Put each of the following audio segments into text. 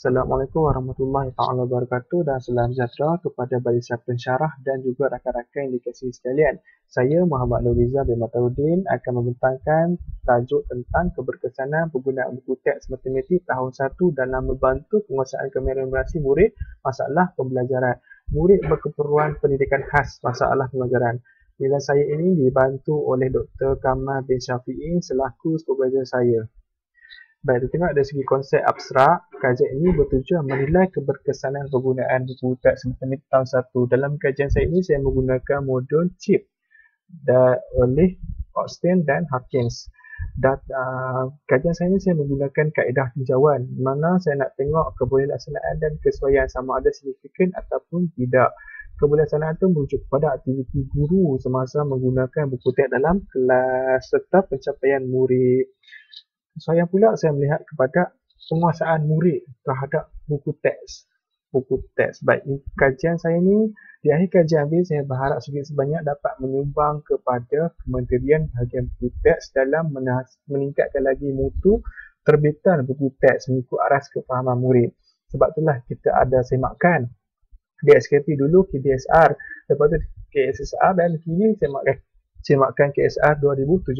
Assalamualaikum warahmatullahi taala wabarakatuh dan salam sejahtera kepada barisan pensyarah dan juga rakan-rakan yang dikasihi sekalian. Saya Muhammad Nuriza bin Mataruddin akan membentangkan tajuk tentang keberkesanan penggunaan buku teks matematik tahun 1 dalam membantu penguasaan kemahiran numerasi murid masalah pembelajaran. Murid berkeperluan pendidikan khas masalah pembelajaran. Bila saya ini dibantu oleh Dr. Kamal bin Syafi'i selaku supervisor saya. Baik, kita tengok dari segi konsep abstrak, kajian ini bertujuan menilai keberkesanan penggunaan buku teks matematik tahun 1. Dalam kajian saya ini, saya menggunakan modul CHIP oleh Austin dan Hawkins. Dan kajian saya ini saya menggunakan kaedah tinjauan, mana saya nak tengok kebolehsaksanaan dan kesesuaian sama ada signifikan ataupun tidak. Kebolehsaksanaan itu merujuk kepada aktiviti guru semasa menggunakan buku teks dalam kelas serta pencapaian murid. Saya pula saya melihat kepada penguasaan murid terhadap buku teks. Baik, kajian saya ni, di akhir kajian ini saya berharap sedikit sebanyak dapat menyumbang kepada Kementerian Bahagian Buku Teks dalam meningkatkan lagi mutu terbitan buku teks mengikut aras kefahaman murid. Sebab itulah kita ada semakkan DSKP dulu, KDSR, lepas tu KSSR dan kini semakkan KSR 2017.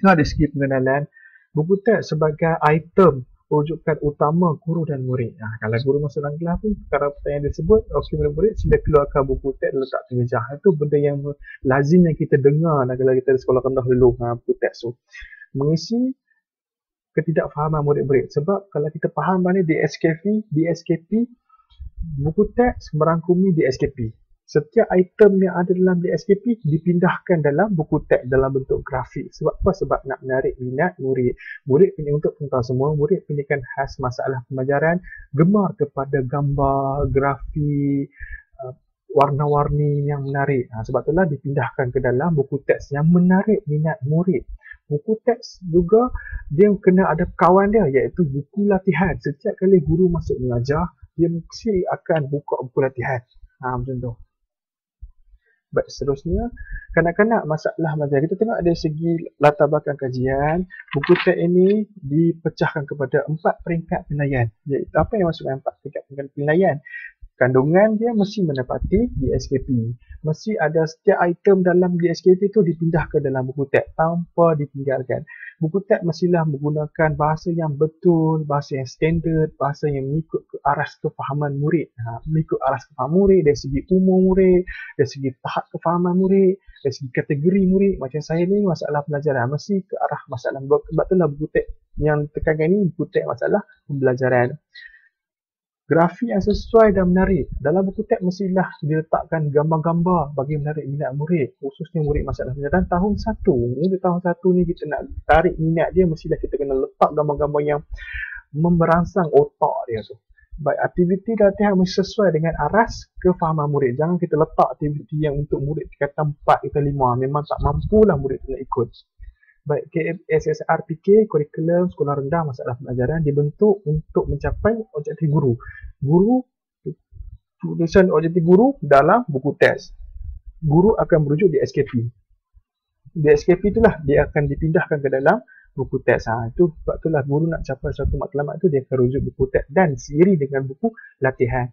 Dari segi pengenalan, buku teks sebagai item rujukan utama guru dan murid. Kalau guru masuk dalam kelas pun, perkara pertanyaan disebut, okey murid-murid sila keluarkan buku teks letak di meja. Itu benda yang lazim yang kita dengar kalau kita di sekolah rendah dulu, buku teks tu. Mengisi ketidakfahaman murid-murid. Sebab kalau kita faham mana DSKP, buku teks merangkumi DSKP. Setiap item yang ada dalam DSKP dipindahkan dalam buku teks dalam bentuk grafik. Sebab apa? Sebab nak menarik minat murid. Murid untuk pengetahuan semua, murid pendidikan khas masalah pembelajaran, gemar kepada gambar, grafik, warna-warni yang menarik. Sebab itulah dipindahkan ke dalam buku teks yang menarik minat murid. Buku teks juga dia kena ada kawan dia, iaitu buku latihan. Setiap kali guru masuk mengajar, dia mesti akan buka buku latihan. Macam tu. Baik, seterusnya, kanak-kanak masalah belajar. Kita tengok dari segi latar belakang kajian, buku teks ini dipecahkan kepada 4 peringkat penilaian. Iaitu apa yang maksudkan 4 peringkat penilaian? Kandungan dia mesti menepati DSKP. Mesti ada setiap item dalam DSKP itu dipindahkan dalam buku teks tanpa ditinggalkan. Buku teks mestilah menggunakan bahasa yang betul, bahasa yang standard, bahasa yang mengikut ke aras kefahaman murid. Mengikut aras kefahaman murid dari segi umur murid, dari segi tahap kefahaman murid, dari segi kategori murid. Macam saya ni masalah pelajaran mesti ke arah masalah. Sebab itulah buku teks yang tekankan ni buku teks masalah pembelajaran. Grafik yang sesuai dan menarik. Dalam buku teks mestilah diletakkan gambar-gambar bagi menarik minat murid, khususnya murid masalah pelajaran tahun 1. Murid tahun 1 ni kita nak tarik minat dia, mestilah kita kena letak gambar-gambar yang merangsang otak dia tu. Baik, aktiviti latihan mesti sesuai dengan aras kefahaman murid. Jangan kita letak aktiviti yang untuk murid kata 4 atau 5. Memang tak mampulah murid tu nak ikut. Baik, KSSRPK, kurikulum sekolah rendah masalah pelajaran dibentuk untuk mencapai objektif guru. Tulisan objektif guru dalam buku teks. Guru akan merujuk di SKP. Di SKP itulah dia akan dipindahkan ke dalam buku teks. Itu sebab itulah guru nak capai suatu matlamat itu dia akan rujuk buku teks dan seiring dengan buku latihan.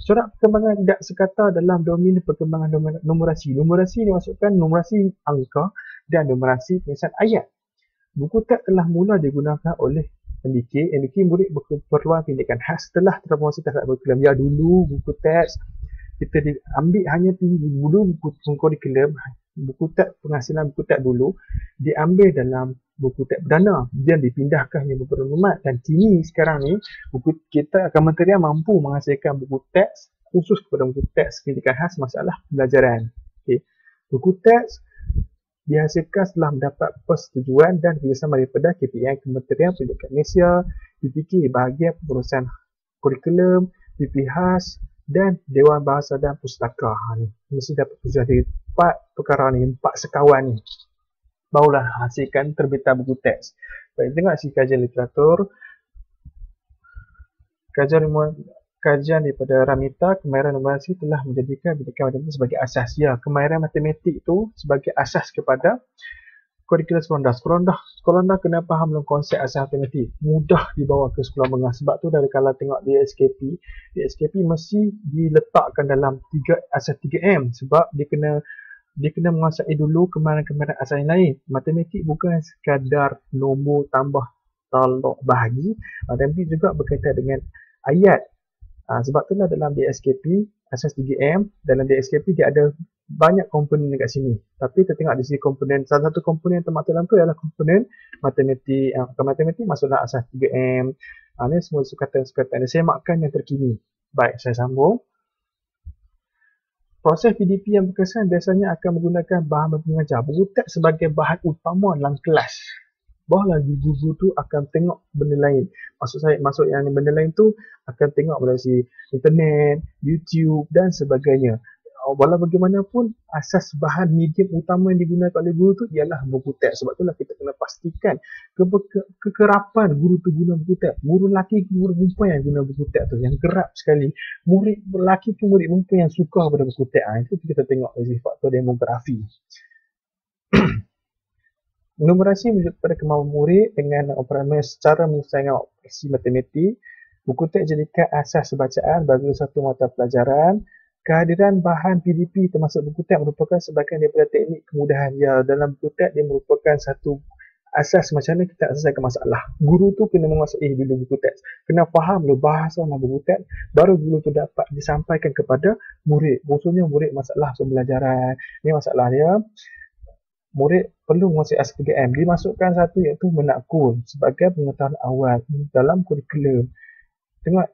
Corak perkembangan tidak sekata dalam domain perkembangan numerasi. Numerasi dimaksudkan numerasi angka dan numerasi penulisan ayat. Buku teks telah mula digunakan oleh MBK murid berkeperluan pendidikan khas setelah terpromosi tahap kurikulum. Ya, dulu buku teks kita ambil hanya dulu buku kurikulum, buku teks penghasilan buku teks dulu diambil dalam buku teks perdana dan dipindahkan ke beberapa maklumat. Dan kini sekarang ni buku kita kementerian mampu menghasilkan buku teks khusus kepada buku teks pendidikan khas masalah pembelajaran. Okey. Buku teks dihasilkan setelah mendapat persetujuan dan kerjasama daripada KPM Kementerian Pendidikan Malaysia, PPK bahagian pengurusan kurikulum, PPHAS dan Dewan Bahasa dan Pustaka. Mesti dapat persetujuan dari 4 perkara ni, 4 sekawan ni. Barulah hasilkan terbitan buku teks. Baik, tengok si kajian literatur. Kajian daripada Ramita, kemahiran numerasi telah menjadikan pendidikan matematik sebagai asas. Ya, kemahiran matematik itu sebagai asas kepada Kurikulum sekolah dah kena faham dalam konsep asas matematik. Mudah dibawa ke sekolah menengah. Sebab tu dari kalau tengok di SKP mesti diletakkan dalam asas 3M. Sebab dia kena menguasai dulu kemahiran-kemahiran asas yang lain. Matematik bukan sekadar nombor, tambah, tolak, bahagi. Matematik juga berkaitan dengan ayat. Sebab itulah dalam DSKP, asas 3M, dalam DSKP dia ada banyak komponen dekat sini. Tapi kita tengok di sini komponen, salah satu komponen yang termaktub dalam tu ialah komponen matematik. Matematik masuklah asas 3M. Ini semua sukatan-sukatan. Saya makan yang terkini. Baik, saya sambung. Proses PDP yang berkesan biasanya akan menggunakan bahan baku mengajar. Buku teks sebagai bahan utama dalam kelas. Bahawa lagi guru tu akan tengok benda lain. Maksud yang benda lain tu akan tengok melalui internet, YouTube dan sebagainya. Walau bagaimanapun, asas bahan medium utama yang digunakan oleh guru tu ialah buku teks. Sebab itulah kita kena pastikan kekerapan guru tu guna buku teks. Guru lelaki ke guru perempuan yang guna buku teks tu. Yang kerap sekali, murid lelaki ke murid perempuan yang suka pada buku teks. Itu kita tengok dari faktor demografi. Numerasi menunjuk kepada kemampuan murid dengan secara menyelesaikan operasi matematik. Buku teks jadikan asas bacaan bagi satu mata pelajaran. Kehadiran bahan PDP termasuk buku teks merupakan sebahagian daripada teknik kemudahan. Ya, dalam buku teks dia merupakan satu asas macam mana kita selesaikan masalah. Guru tu kena menguasai dulu buku teks. Kena faham dulu bahasa dalam buku teks. Baru guru tu dapat disampaikan kepada murid. Khususnya murid masalah pembelajaran. Ini masalah dia. Murid perlu menguasai asas 3M. Dimasukkan satu iaitu menakul sebagai pengetahuan awal dalam kurikulum. Tengok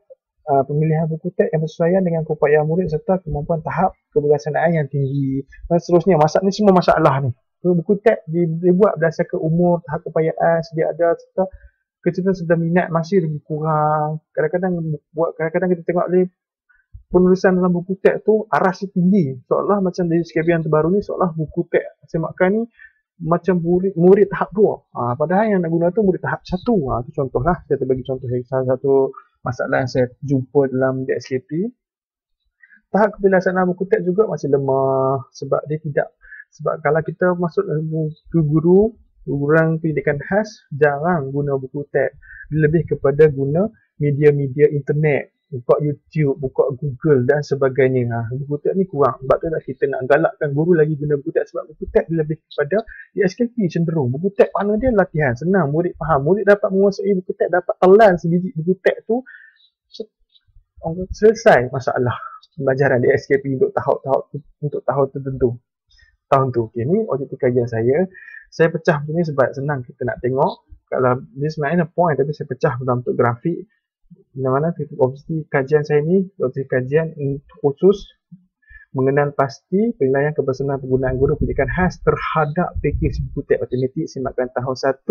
pemilihan buku teks yang bersesuaian dengan keupayaan murid serta kemampuan tahap keberlaksanaan yang tinggi. Dan seterusnya, ni semua masalah ni. Buku teks dibuat berdasarkan umur, tahap keupayaan, sedia ada serta kecenderungan serta minat masih lebih kurang. Kadang-kadang kita tengok penulisan dalam buku teks tu aras tinggi. Seolah macam dari SKP yang terbaru ni, seolah buku teks semakan ni macam murid tahap 2. Padahal yang nak guna tu murid tahap 1. Itu contohlah. Saya bagi contoh salah satu masalah yang saya jumpa dalam DSKP. Tahap pelaksanaan buku teks juga masih lemah sebab dia tidak, sebab kalau kita masuk ke guru orang pendidikan khas jarang guna buku teks. Dia lebih kepada guna media-media internet, buka YouTube, buka Google dan sebagainya. Buku teks ni kurang. Sebab tu kita nak galakkan guru lagi guna buku teks sebab buku teks lebih kepada DSKP cenderung. Buku teks mana dia latihan, senang, murid faham. Murid dapat menguasai buku teks, dapat telan sebiji buku teks tu, selesai masalah pembelajaran DSKP untuk tahun tertentu. Tahun tu. Okay, ni objektif kajian saya. Saya pecah macam ni sebab senang kita nak tengok. Kalau dia sebenarnya point tapi saya pecah dalam bentuk grafik. Mana objektif kajian saya ni, objektif kajian khusus mengenal pasti penilaian keberhasilan penggunaan guru pendidikan khas terhadap pakej buku teks matematik semakan tahun 1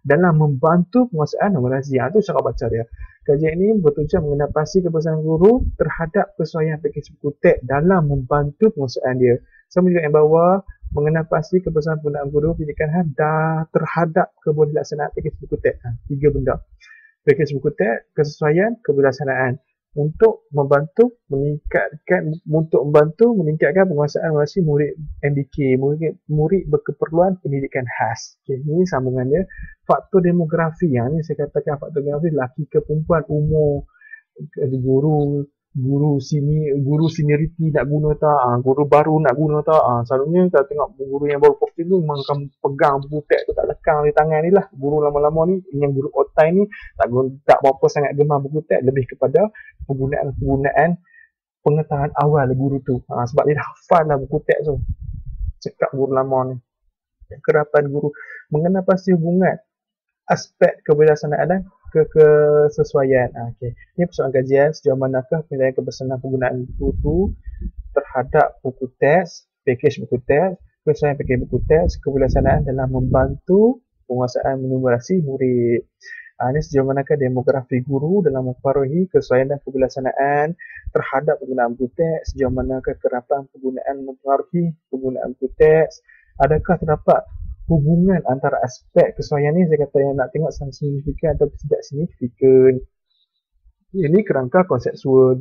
dalam membantu penguasaan numerasi. Itu cara baca dia. Kajian ini bertujuan mengenal pasti keberhasilan guru terhadap kesesuaian pakej buku teks dalam membantu penguasaan dia. Saya menunjuk yang bawah mengenal pasti keberhasilan penggunaan guru pendidikan khas terhadap keberhasilan pakej buku teks. 3 benda. Pakej buku teks, kesesuaian, keberlaksanaan untuk membantu meningkatkan penguasaan numerasi murid MBK, murid berkeperluan pendidikan khas. Okay, ini sambungannya. Faktor demografi, yang ni saya katakan faktor demografi, lelaki ke perempuan, umur, guru seniority nak guna tak, guru baru nak guna tak. Selalunya kalau tengok guru yang baru posting tu memang akan pegang buku teks tu, tak lekang di tangan ni lah. Guru lama-lama ni, yang guru otai ni tak berapa sangat gemar buku teks, lebih kepada penggunaan pengetahuan awal guru tu. Sebab dia dah hafal lah buku teks tu. Cakap guru lama ni. Kerapan guru mengenal pasti hubungan aspek keberlaksanaan dan kesesuaian. Okay. Ini persoalan kajian sejauh manakah penilaian keberhasilan penggunaan buku tu terhadap buku teks, pakej buku teks, kesesuaian pakej buku teks, keberlaksanaan dalam membantu penguasaan numerasi murid. Ini sejauh manakah demografi guru dalam mempengaruhi kesesuaian dan keberlaksanaan terhadap penggunaan buku teks, sejauh manakah kerapan penggunaan mempengaruhi penggunaan buku teks, adakah terdapat hubungan antara aspek kesesuaian ni. Saya kata yang nak tengok sangat signifikan atau tidak signifikan. Ini kerangka konseptual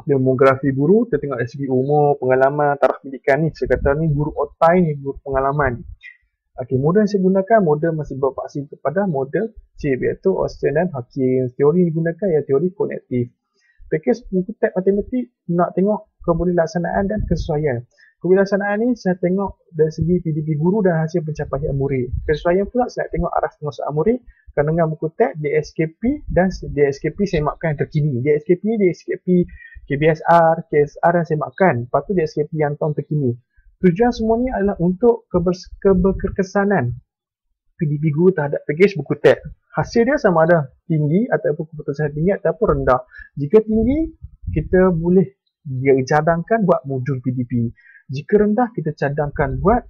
demografi guru. Kita tengok dari segi umur, pengalaman, taraf pendidikan ni. Saya kata ni guru otai ni, guru pengalaman. Okey, model yang saya gunakan, model masih berpaksi kepada model CHIP, iaitu Austin dan Hawkins. Teori yang digunakan ialah teori konektif. Pakej buku teks matematik nak tengok keberlaksanaan dan kesesuaian. Keberlaksanaan ni saya tengok dari segi PDP guru dan hasil pencapaian murid. Kesesuaian pula saya nak tengok arah penguasaan murid kandungan buku teks DSKP dan DSKP semakkan yang terkini. DSKP KBSR, KSR yang semakkan. Lepas tu DSKP yang tahun terkini. Tujuan semua ni adalah untuk keberkesanan PDP guru terhadap pakej buku teks. Hasil dia sama ada tinggi ataupun keputusan tinggi ataupun rendah. Jika tinggi, kita boleh cadangkan buat modul PDP. Jika rendah, kita cadangkan buat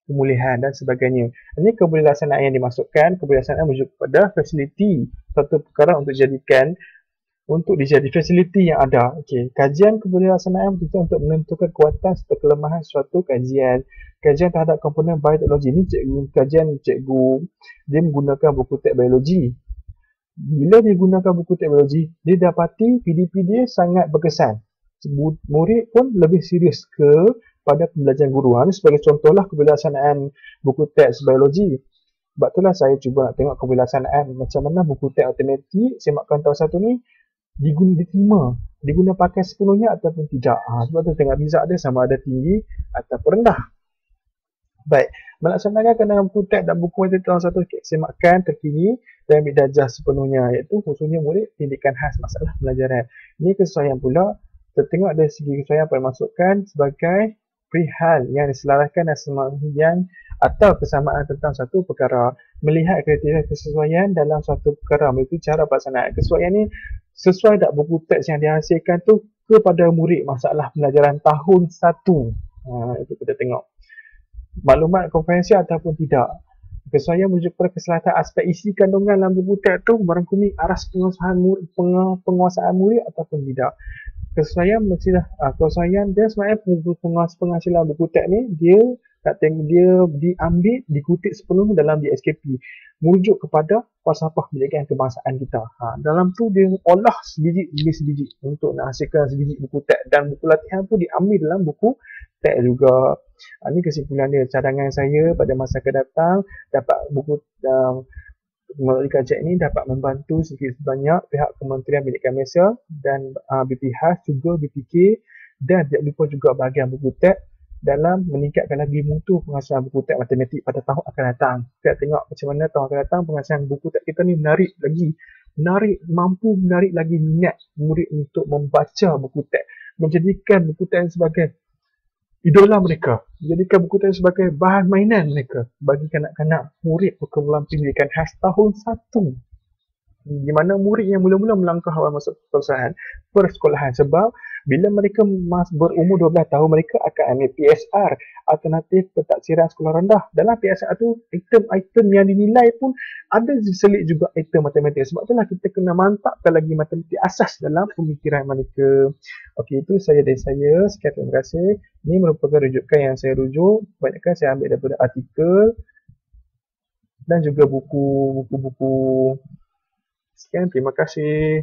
pemulihan dan sebagainya. Ini keberlaksanaan yang dimasukkan. Keberlaksanaan merujuk kepada fasiliti satu perkara untuk dijadi fasiliti yang ada. Okey, kajian keberlaksanaan bertujuan untuk menentukan kekuatan serta kelemahan suatu kajian. Kajian terhadap komponen bioteknologi ni kajian cikgu dia menggunakan buku teks biologi. Bila dia gunakan buku teks biologi, dia dapati PDP dia sangat berkesan. Murid pun lebih serius pada pembelajaran guru. Ini sebagai contohlah keberlaksanaan buku teks biologi. Sebab itulah saya cuba nak tengok keberlaksanaan macam mana buku teks matematik semakkan tahun 1 ni diguna pakai sepenuhnya ataupun tidak. Sebab tu tengok result dia sama ada tinggi ataupun rendah. Baik, melaksanakan kandungan buku teks dan buku matematik tahun 1 semakkan terkini dan ambil darjah sepenuhnya, iaitu khususnya murid pendidikan khas masalah pelajaran. Ini kesesuaian pula. Kita tengok dari segi kesesuaian apa yang masukkan sebagai perihal yang diselaraskan dan sembahyang atau kesamaan tentang satu perkara. Melihat kriteria kesesuaian dalam satu perkara, mengikuti cara pelaksanaan. Kesesuaian ni sesuai tak buku teks yang dihasilkan tu kepada murid masalah pelajaran tahun 1. Itu kita tengok. Maklumat komprehensif ataupun tidak. Kesesuaian merujuk pada keselahatan aspek isi kandungan dalam buku teks tu merangkumi aras penguasaan murid ataupun tidak. Kesesuaian dia sebenarnya penghasilan buku teks ni dia diambil, dikutip sepenuhnya dalam DSKP, merujuk kepada falsafah pendidikan kebangsaan kita. Dalam tu dia olah sebiji demi sebiji untuk nak hasilkan sebiji buku teks, dan buku latihan pun diambil dalam buku teks juga. Ini kesimpulan dia. Cadangan saya pada masa akan datang dapat buku melalui kajian ini dapat membantu sedikit sebanyak pihak Kementerian Pendidikan Malaysia dan BPH juga BPK, dan tidak lupa juga bahagian buku teks dalam meningkatkan lagi mutu penghasilan buku teks matematik pada tahun akan datang. Kita tengok macam mana tahun akan datang penghasilan buku teks kita ni mampu menarik lagi minat murid untuk membaca buku teks, menjadikan buku teks sebagai idola mereka, menjadikan buku teks sebagai bahan mainan mereka bagi kanak-kanak murid perkumpulan pendidikan khas tahun 1, di mana murid yang mula-mula melangkah awal masuk persekolahan, sebab bila mereka berumur 12 tahun mereka akan ambil PSR, alternatif pentaksiran sekolah rendah. Dalam PSR tu item-item yang dinilai pun ada selit juga item matematik. Sebab itulah kita kena mantapkan lagi matematik asas dalam pemikiran mereka. Okey, itu saya dari saya. Sekian, terima kasih. Ini merupakan rujukan yang saya rujuk. Kebanyakan saya ambil daripada artikel dan juga buku-buku. Sekian, terima kasih.